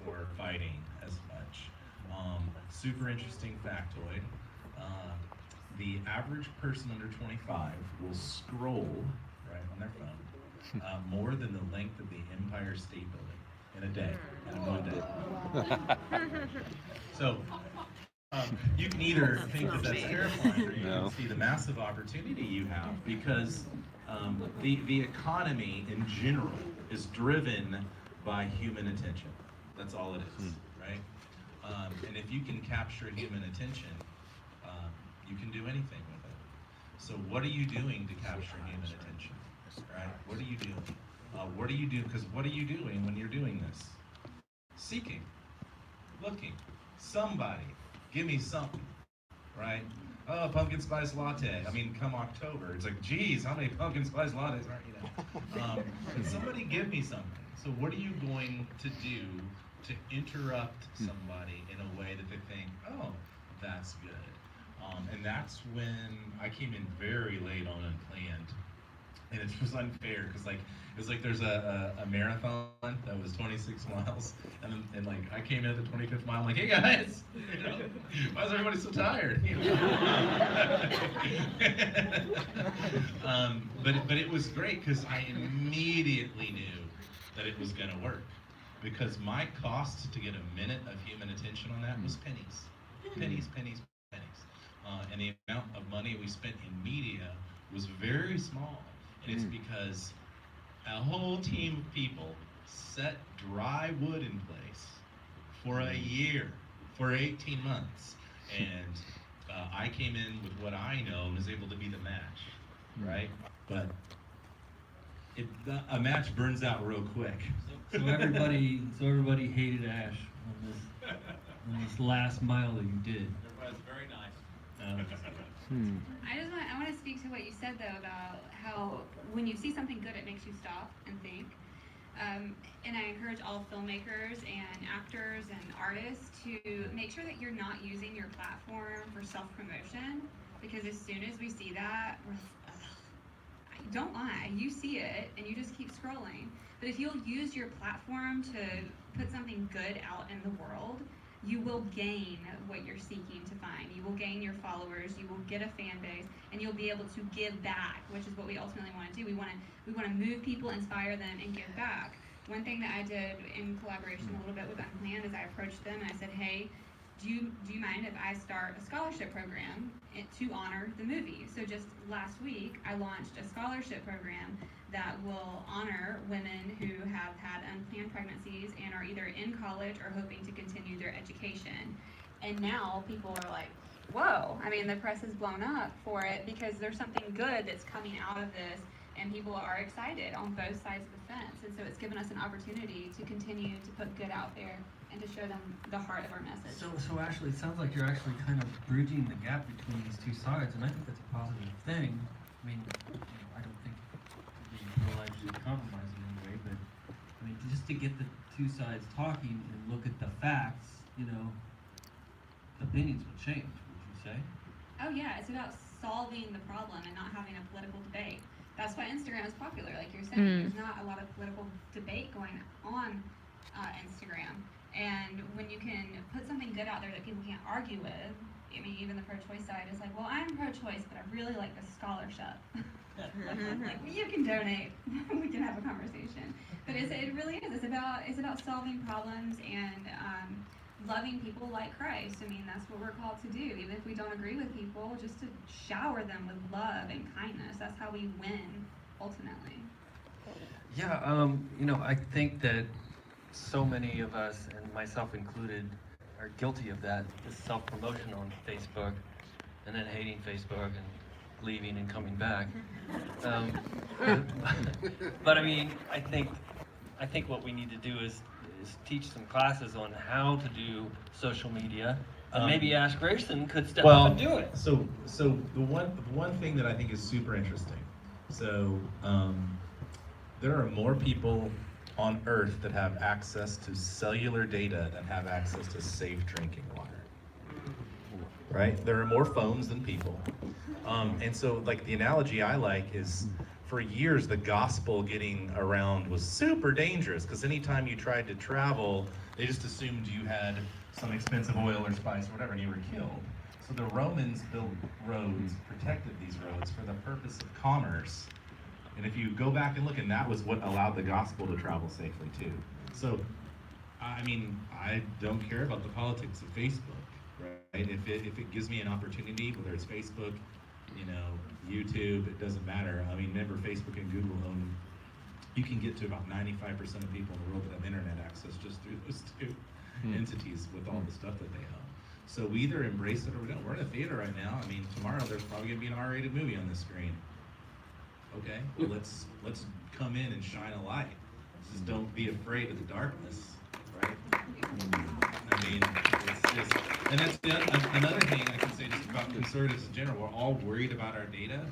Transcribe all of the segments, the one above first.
or fighting as much. Super interesting factoid. The average person under 25 will scroll right on their phone more than the length of the Empire State Building in a day, in one day. So you can either think that that's terrifying, or you can No. see the massive opportunity you have because the economy in general is driven by human attention. That's all it is, right? And if you can capture human attention, you can do anything with it. So what are you doing to capture human attention, right? What are you doing? What are you doing? Because what are you doing when you're doing this? Seeking, looking, somebody, give me something, right? Oh, pumpkin spice latte. I mean, come October, it's like, geez, how many pumpkin spice lattes are? Can somebody give me something? So what are you going to do to interrupt somebody in a way that they think, oh, that's good? And that's when I came in very late on Unplanned, and it was unfair because it was like there's a marathon that was 26 miles, and like I came in at the 25th mile, I'm like, hey guys, why is everybody so tired? But it was great because I immediately knew that it was going to work, because my cost to get a minute of human attention on that was pennies, pennies, pennies, pennies. And the amount of money we spent in media was very small. And it's because a whole team of people set dry wood in place for a year, for 18 months. And I came in with what I know and was able to be the match, right? But a match burns out real quick. So everybody hated Ash on this last mile that you did. Everybody's very nice. I want to speak to what you said though about how when you see something good, it makes you stop and think. And I encourage all filmmakers and actors and artists to make sure that you're not using your platform for self-promotion, because as soon as we see that, we're like, don't lie, you see it and you just keep scrolling. But if you'll use your platform to put something good out in the world, you will gain what you're seeking to find. You will gain your followers, you will get a fan base, and you'll be able to give back, which is what we ultimately want to do. We want to move people, inspire them, and give back. One thing that I did in collaboration a little bit with Unplanned is I approached them and I said, hey, do you mind if I start a scholarship program to honor the movie? So just last week, I launched a scholarship program that will honor women who have had unplanned pregnancies and are either in college or hoping to continue their education. And now people are like, whoa, I mean, the press has blown up for it because there's something good that's coming out of this, and people are excited on both sides of the fence. And so it's given us an opportunity to continue to put good out there and to show them the heart of our message. So Ashley, it sounds like you're actually kind of bridging the gap between these two sides, and I think that's a positive thing. I mean, I don't think the pro-life should compromise in any way, but I mean, just to get the two sides talking and look at the facts, opinions will change, would you say? Oh yeah, it's about solving the problem and not having a political debate. That's why Instagram is popular, like you're saying. There's not a lot of political debate going on Instagram. And when you can put something good out there that people can't argue with, I mean, even the pro-choice side is like, well, I'm pro-choice, but I really like this scholarship. Like, you can donate. We can have a conversation. But it really is. It's about solving problems and loving people like Christ. I mean, that's what we're called to do. Even if we don't agree with people, just to shower them with love and kindness. That's how we win, ultimately. Yeah, I think that so many of us, and myself included, are guilty of that, this self-promotion on Facebook, and then hating Facebook and leaving and coming back. But I mean, I think what we need to do is teach some classes on how to do social media, and maybe Ash Grayson could step up and do it. So the one thing that I think is super interesting. So there are more people on Earth that have access to cellular data than have access to safe drinking water. Right? There are more phones than people. And so like the analogy I like is for years the gospel getting around was super dangerous, because anytime you tried to travel, they just assumed you had some expensive oil or spice or whatever, and you were killed. So the Romans built roads, protected these roads for the purpose of commerce. And if you go back and look, and that was what allowed the gospel to travel safely too. So, I mean, I don't care about the politics of Facebook, right? If it gives me an opportunity, whether it's Facebook, you know, YouTube, it doesn't matter. I mean, remember, Facebook and Google own, you can get to about 95% of people in the world that have internet access just through those two entities with all the stuff that they own. So we either embrace it or we don't. We're in a theater right now. I mean, tomorrow there's probably gonna be an R-rated movie on the screen. Okay, well, let's come in and shine a light. Just don't be afraid of the darkness, right? I mean, it's just, and that's another thing I can say just about conservatives in general. We're all worried about our data.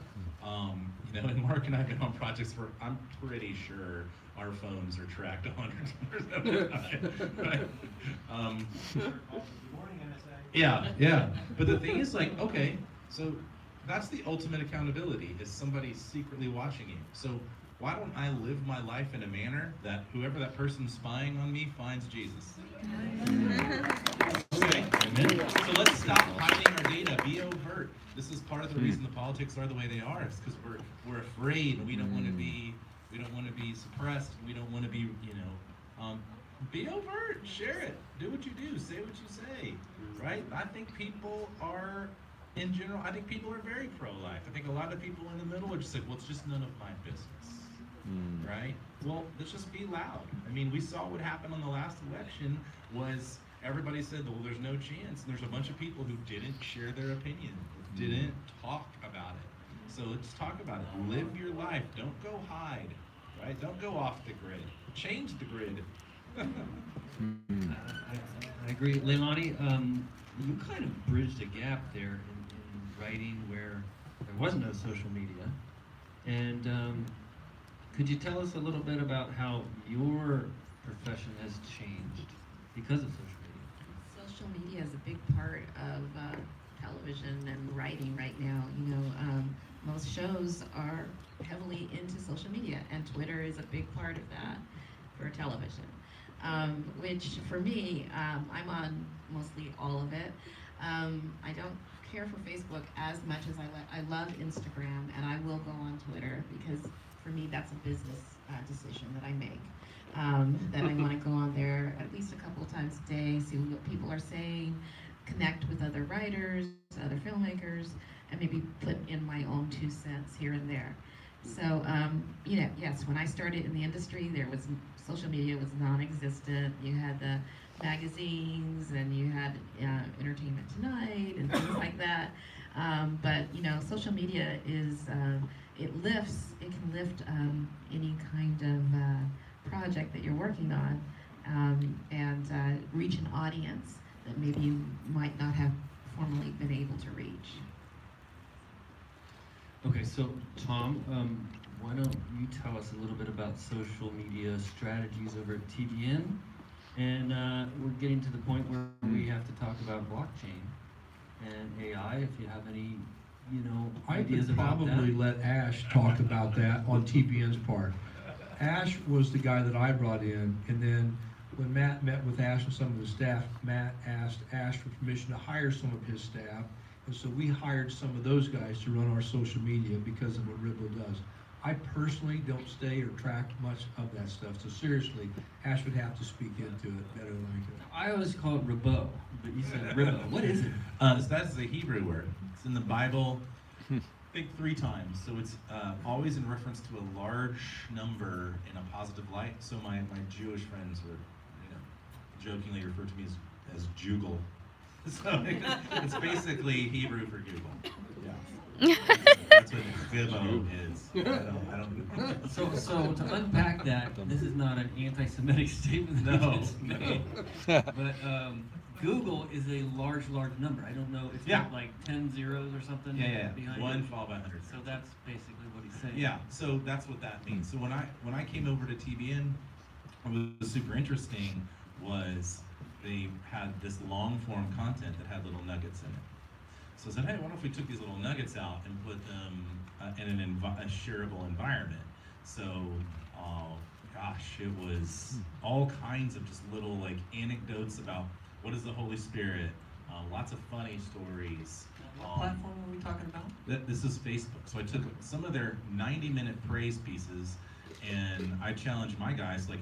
You know, and Mark and I have been on projects where I'm pretty sure our phones are tracked 100% of the time, right? Yeah. But the thing is, like, okay, so that's the ultimate accountability, is somebody secretly watching you. So why don't I live my life in a manner that whoever that person's spying on me finds Jesus? Okay, amen. So let's stop hiding our data. Be overt. This is part of the reason the politics are the way they are. It's because we're afraid, and we don't want to be suppressed. We don't want to be, you know, be overt. Share it. Do what you do. Say what you say. Right? I think people are, in general, I think people are very pro-life. I think a lot of people in the middle are just like, well, it's just none of my business. Right? Well, let's just be loud. I mean, we saw what happened on the last election was everybody said, well, there's no chance. And there's a bunch of people who didn't share their opinion, didn't talk about it. So let's talk about it. Live your life. Don't go hide. Right? Don't go off the grid. Change the grid. I agree. Leilani, you kind of bridged a gap there in writing where there was no social media. And could you tell us a little bit about how your profession has changed because of social media? Social media is a big part of television and writing right now. You know, most shows are heavily into social media, and Twitter is a big part of that for television. Which for me, I'm on mostly all of it. I don't care for Facebook as much as I love Instagram, and I will go on Twitter because for me that's a business decision that I make. That I want to go on there at least a couple of times a day, see what people are saying, connect with other writers, other filmmakers, and maybe put in my own 2 cents here and there. So, you know, yes, when I started in the industry, social media was non-existent. You had the magazines, and you had Entertainment Tonight and things like that. But you know, social media is it can lift any kind of project that you're working on, and reach an audience that maybe you might not have formerly been able to reach. Okay, so Tom, why don't you tell us a little bit about social media strategies over at TBN? And we're getting to the point where we have to talk about blockchain and AI. If you have any, you know, ideas about that. I would probably let Ash talk about that on TBN's part. Ash was the guy that I brought in, and then when Matt met with Ash and some of the staff, Matt asked Ash for permission to hire some of his staff. And so we hired some of those guys to run our social media because of what Ribbo does. I personally don't stay or track much of that stuff. So seriously, Ash would have to speak into it better than I could. I always call it Ribbo, but you said Ribbo. What is it? So that's the Hebrew word. It's in the Bible, I think 3 times. So it's always in reference to a large number in a positive light. So my Jewish friends would, you know, jokingly refer to me as Jugal. So it's basically Hebrew for Google. Yeah. That's what Gibbo is. I don't. So to unpack that, this is not an anti-Semitic statement. No, It's made, but Google is a large number. I don't know. It's got like 10 zeros or something. Yeah. Behind One it. followed by 100. So that's basically what he's saying. Yeah. So that's what that means. So when I came over to TBN, what was super interesting was they had this long form content that had little nuggets in it. So I said, hey, what if we took these little nuggets out and put them in a shareable environment? So, gosh, it was all kinds of just little like anecdotes about what is the Holy Spirit, lots of funny stories. What platform are we talking about? This is Facebook. So I took some of their 90-minute praise pieces, and I challenged my guys, like,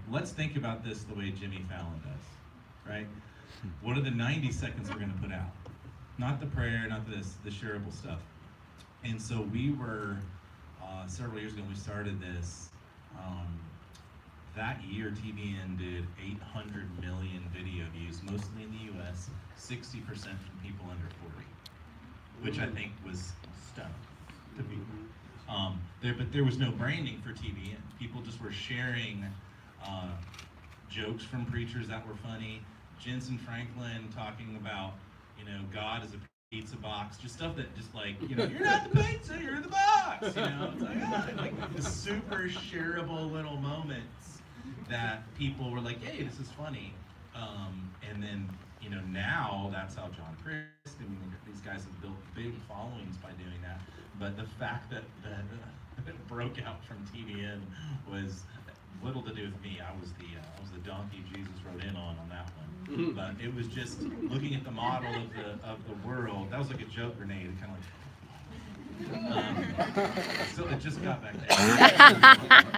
let's think about this the way Jimmy Fallon does, right? What are the 90 seconds we're going to put out? Not the prayer, not this, the shareable stuff. And so we were, several years ago, we started this. That year, TBN did 800 million video views, mostly in the US, 60% from people under 40, which I think was stunning to me. But there was no branding for TBN. People just were sharing jokes from preachers that were funny. Jensen Franklin talking about, God is a pizza box, just stuff that just like, you're not the pizza, you're the box. It's like the super shareable little moments that people were like, hey, this is funny. And then, now that's how John Christ, these guys have built big followings by doing that. But the fact that it broke out from TBN was little to do with me. I was the donkey Jesus rode in on that one. But it was just looking at the model of the world. That was like a joke grenade, kind of like. So it just got back there.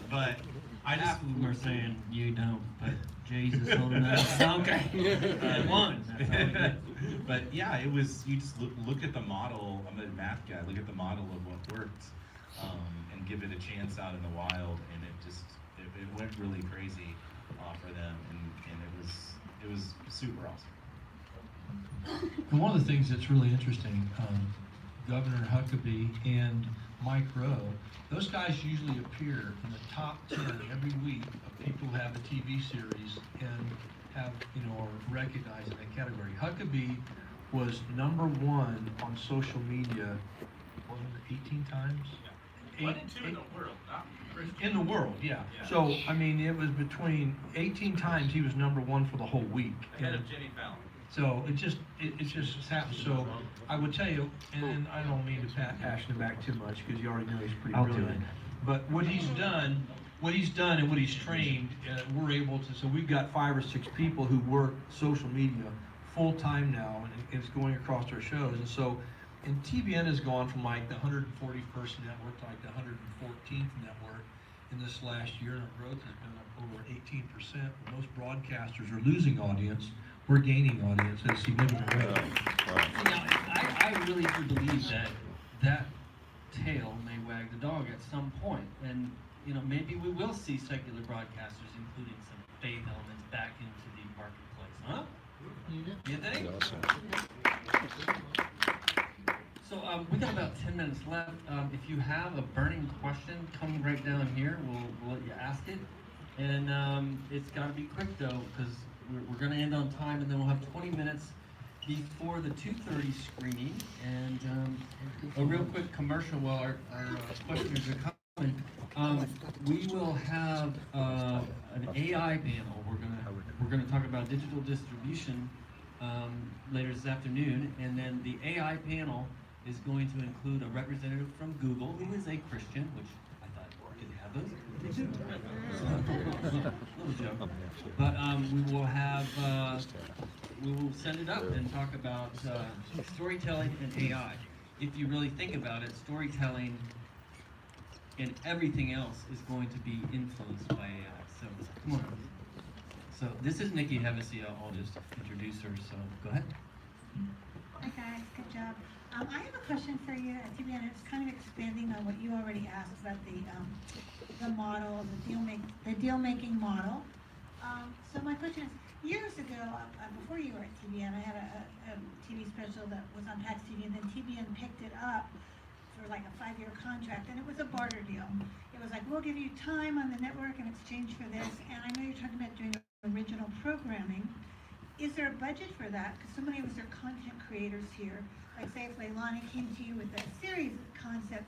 But I just Half of them are saying you don't, but Jesus holding us. Okay. I won. That's all we get. But yeah, it was, you just look at the model. I'm a math guy. Look at the model of what worked, and give it a chance out in the wild, and it went really crazy for them, and it was super awesome. And one of the things that's really interesting, Governor Huckabee and Mike Rowe, those guys usually appear in the top 10 every week of people who have a TV series and have, are recognized in that category. Huckabee was #1 on social media, wasn't it 18 times? One and two in the world, not Christian. In the world, yeah. Yeah. So, I mean, it was between 18 times he was #1 for the whole week. Ahead And of Jimmy Fallon. so it just happened. So I would tell you, and I don't mean to pat Ashton back too much because you already know he's pretty I'll do brilliant. it. But what he's done and what he's trained, we're able to. So we've got 5 or 6 people who work social media full time now, and it's going across our shows. And so, and TBN has gone from like the 141st network to like the 114th network in this last year, and our growth has been up over 18%. Most broadcasters are losing audience. We're gaining audience at a significant rate. I really do believe that tail may wag the dog at some point, and maybe we will see secular broadcasters including some faith elements back into the marketplace, huh? You think? So we got about 10 minutes left. If you have a burning question, come right down here. We'll let you ask it, and it's got to be quick though, because we're going to end on time, and then we'll have 20 minutes before the 2:30 screening, and a real quick commercial while our questions are coming. We will have an AI panel. We're gonna talk about digital distribution later this afternoon, and then the AI panel is going to include a representative from Google who is a Christian, which I thought, did they have those? Little joke. But we will send it up and talk about storytelling and AI. If you really think about it, storytelling and everything else is going to be influenced by AI. So come on. So this is Nikki Hevesy. I'll just introduce her. So go ahead. Hi guys, good job. I have a question for you, TBN. It's kind of expanding on what you already asked about the model, the deal making model. So my question is, years ago, before you were at TBN, I had a TV special that was on PAX TV, and then TBN picked it up for like a 5-year contract, and it was a barter deal. It was like, we'll give you time on the network in exchange for this, and I know you're talking about doing original programming. Is there a budget for that? Because so many of us are content creators here. Like say if Leilani came to you with a series concept,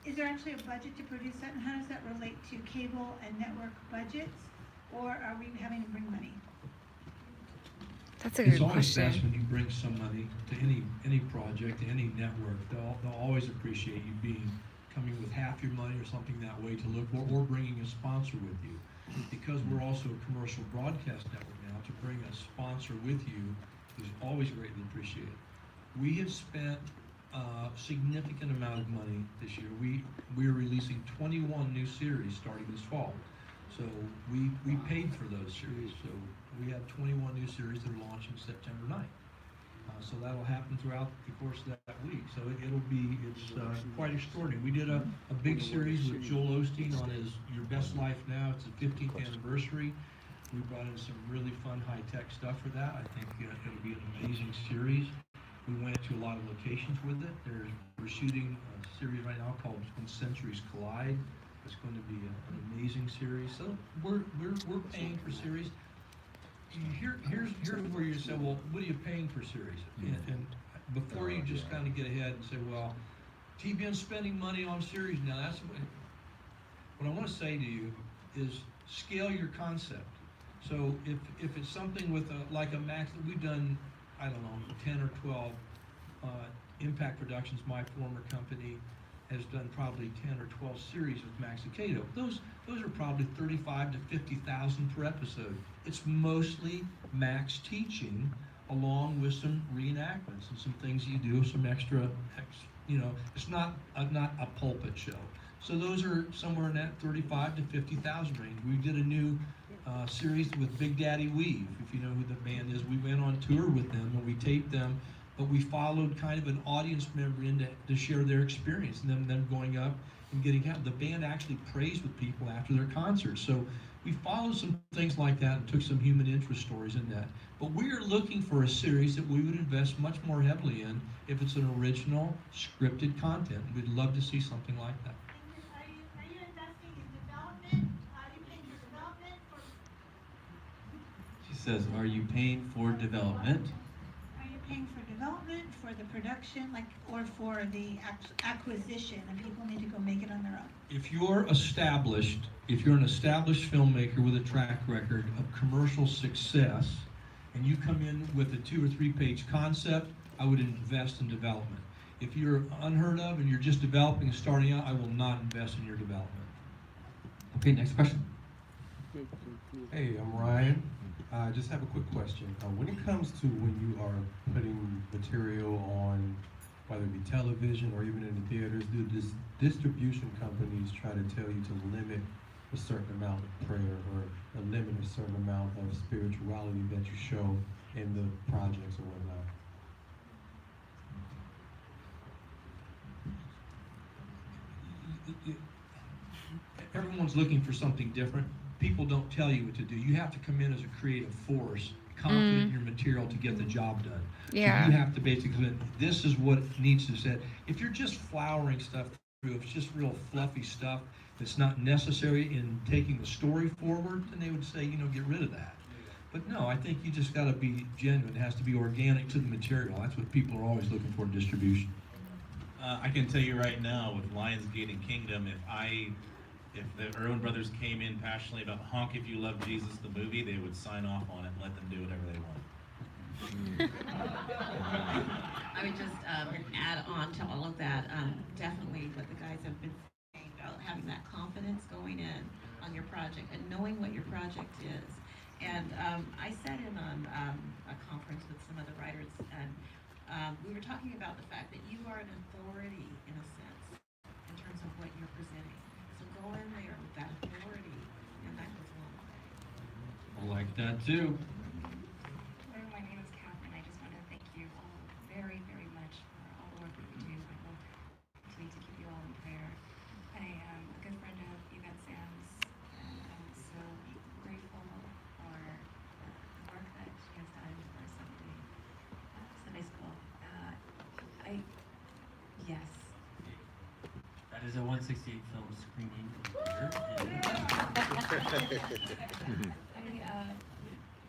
is there actually a budget to produce that, and how does that relate to cable and network budgets, or are we having to bring money? That's a It's good always best question. when you bring somebody to any project, any network. They'll always appreciate you coming with half your money or something that way to look for, or bringing a sponsor with you. Because we're also a commercial broadcast network now, to bring a sponsor with you is always greatly appreciated. We have spent a significant amount of money this year. We're releasing 21 new series starting this fall. So we paid for those series. So we have 21 new series that are launching September 9th. So that'll happen throughout the course of that week. So it's quite extraordinary. We did a big series with Joel Osteen on his Your Best Life Now. It's the 15th anniversary. We brought in some really fun high-tech stuff for that. I think it'll be an amazing series. We went to a lot of locations with it. We're shooting a series right now called When Centuries Collide. It's going to be an amazing series. So we're paying for series. Here's where you say, well, what are you paying for series? And before you just kind of get ahead and say, well, TBN's spending money on series now. That's what I want to say to you is scale your concept. So if it's something with like a Max that we've done, I don't know, 10 or 12, Impact Productions, my former company, has done probably 10 or 12 series with Max Lucado. Those are probably 35 to 50,000 per episode. It's mostly Max teaching, along with some reenactments and some things you do, some extra, it's not a pulpit show. So those are somewhere in that 35 to 50,000 range. We did a new series with Big Daddy Weave, if you know who the band is. We went on tour with them and we taped them, but we followed kind of an audience member in to share their experience, and them going up and getting out. The band actually prays with people after their concerts. So we followed some things like that and took some human interest stories in that. But we are looking for a series that we would invest much more heavily in if it's an original scripted content. We'd love to see something like that. Are you investing in development? Are you paying for development? She says, are you paying for development? Are you paying for development, for the production, or for the acquisition, and people need to go make it on their own? If you're an established filmmaker with a track record of commercial success, and you come in with a 2 or 3 page concept, I would invest in development. If you're unheard of and you're just developing and starting out, I will not invest in your development. Okay, next question. Hey, I'm Ryan. I just have a quick question. When it comes to when you are putting material on, whether it be television or even in the theaters, do distribution companies try to tell you to limit a certain amount of prayer or limit a certain amount of spirituality that you show in the projects or whatnot? Everyone's looking for something different. People don't tell you what to do. You have to come in as a creative force, confident in your material to get the job done. Yeah. So you have to basically, this is what needs to set. If you're just flowering stuff through, if it's just real fluffy stuff that's not necessary in taking the story forward, then they would say, get rid of that. But no, I think you just got to be genuine. It has to be organic to the material. That's what people are always looking for in distribution. I can tell you right now, with Lionsgate and Kingdom, if the Erwin brothers came in passionately about Honk If You Love Jesus, the movie, they would sign off on it and let them do whatever they want. I would just add on to all of that, definitely what the guys have been saying about having that confidence going in on your project and knowing what your project is. And I sat in on a conference with some other writers, and we were talking about the fact that you are an authority, in a sense, in terms of what you're presenting. So go in there with that authority, and that goes a long way. I like that too. Hello, my name is Catherine. I just want to thank you all very, very much for all the work that you do. I will continue to keep you all in prayer. I am a good friend of Yvette Sands, and I'm so grateful for the work that she has done for Sunday school. Yes. That is a 168 film screening here. I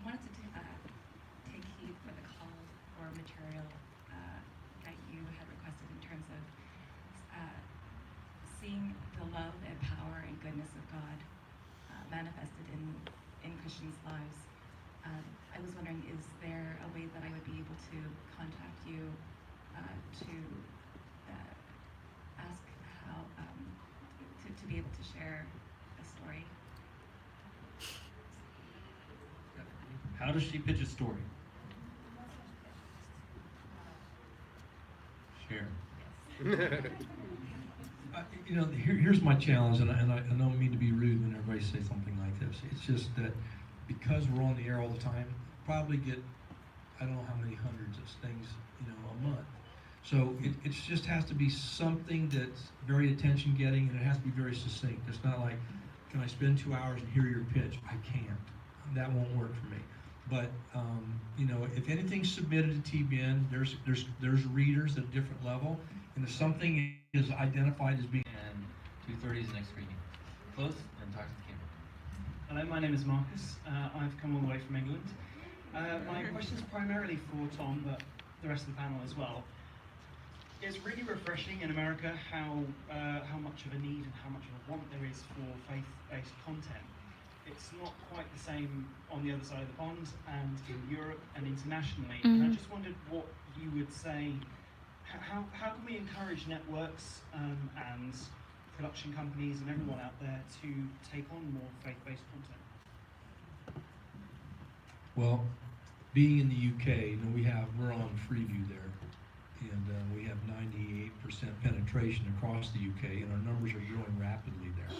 wanted to take heed for the call for material that you had requested in terms of seeing the love and power and goodness of God manifested in Christians' lives. I was wondering, is there a way to share a story. How does she pitch a story? Share. Here's my challenge, and I don't mean to be rude when everybody says something like this. It's just that because we're on the air all the time, probably get, I don't know how many hundreds of things, a month. So it just has to be something that's very attention-getting, and it has to be very succinct. It's not like, can I spend 2 hours and hear your pitch? I can't. That won't work for me. But if anything's submitted to TBN, there's readers at a different level, and if something is identified as being And 2:30 is the next screening. Close and talk to the camera. Hello, my name is Marcus. I've come all the way from England. My question is primarily for Tom, but the rest of the panel as well. It's really refreshing in America how much of a need and how much of a want there is for faith-based content. It's not quite the same on the other side of the pond and in Europe and internationally. And I just wondered what you would say. How can we encourage networks and production companies and everyone out there to take on more faith-based content? Well, being in the UK, we're on Freeview there, and we have 98% penetration across the UK, and our numbers are growing rapidly there.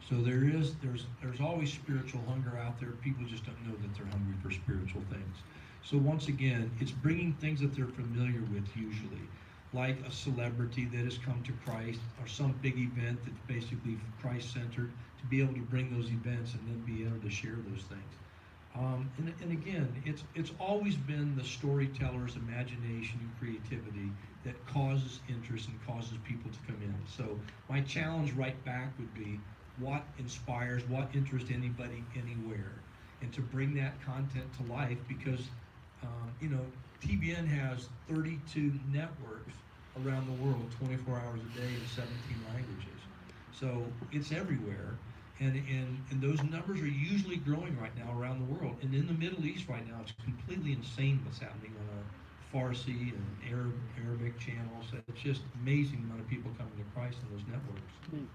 So there's always spiritual hunger out there. People just don't know that they're hungry for spiritual things. So once again, it's bringing things that they're familiar with usually, like a celebrity that has come to Christ or some big event that's basically Christ-centered, to be able to bring those events and then be able to share those things. And again, it's always been the storyteller's imagination and creativity that causes interest and causes people to come in. So my challenge right back would be, what inspires, what interests anybody anywhere, and to bring that content to life, because TBN has 32 networks around the world, 24 hours a day in 17 languages. So it's everywhere, and those numbers are usually growing right now around the world. And in the Middle East right now, it's completely insane what's happening on our Farsi and Arabic channels. It's just amazing the amount of people coming to Christ on those networks.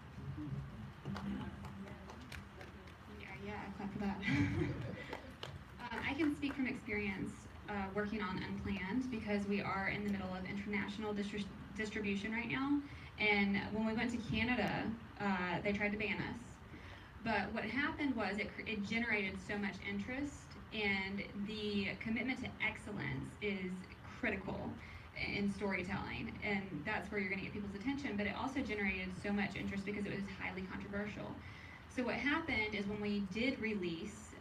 Yeah, clap for that. I can speak from experience working on Unplanned, because we are in the middle of international distribution right now. And when we went to Canada, they tried to ban us. But what happened was it generated so much interest, and the commitment to excellence is critical in storytelling, and that's where you're going to get people's attention. But it also generated so much interest because it was highly controversial. So what happened is when we did release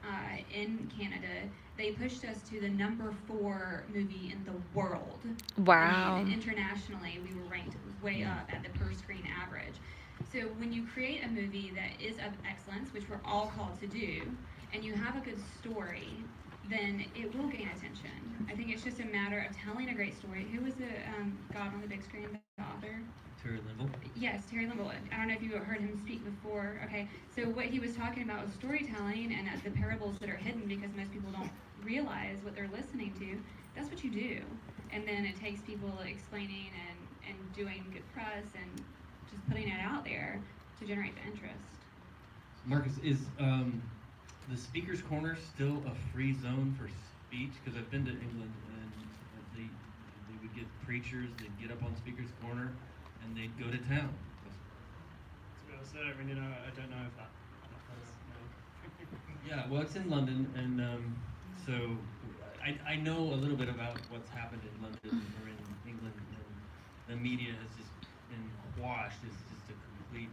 in Canada, they pushed us to the #4 movie in the world. Wow. I mean, internationally, we were ranked way up at the per screen average. So when you create a movie that is of excellence, which we're all called to do, and you have a good story, then it will gain attention. I think it's just a matter of telling a great story. Who was the God on the big screen, the author? Terry Linville. Yes, Terry Linville. I don't know if you heard him speak before. Okay, so what he was talking about was storytelling and the parables that are hidden, because most people don't realize what they're listening to. That's what you do. And then it takes people explaining and doing good press and just putting it out there to generate the interest. Marcus, is the Speaker's Corner still a free zone for speech? Because I've been to England, and they would get preachers, they'd get up on Speaker's Corner, and they'd go to town. To be honest, I don't really know. I don't know if that does. No. Yeah, well, it's in London, and so I know a little bit about what's happened in London or in England. And the media has just been quashed. It's just a complete,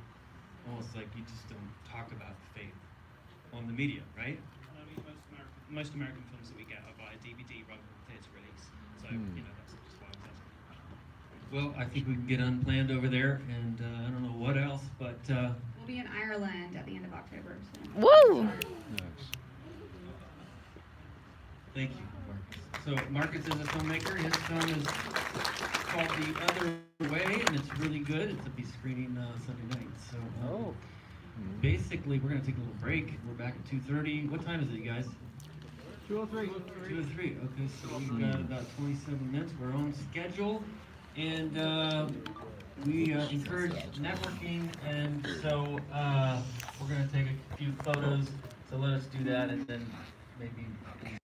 almost like you just don't talk about faith on the media, right? I mean, most American films that we get are via DVD rather than theatre release. So that's just why I was asking. Well, I think we can get Unplanned over there, and I don't know what else, but We'll be in Ireland at the end of October. So Woo! thank you, Marcus. So Marcus is a filmmaker. His film is called The Other Way, and it's really good. It's a be screening Sunday night. So basically, we're gonna take a little break. We're back at 2:30. What time is it, you guys? 2:03. 2:03. Okay, so we've got about 27 minutes. We're on schedule, and we encourage networking, and so we're going to take a few photos. So let us do that, and then maybe we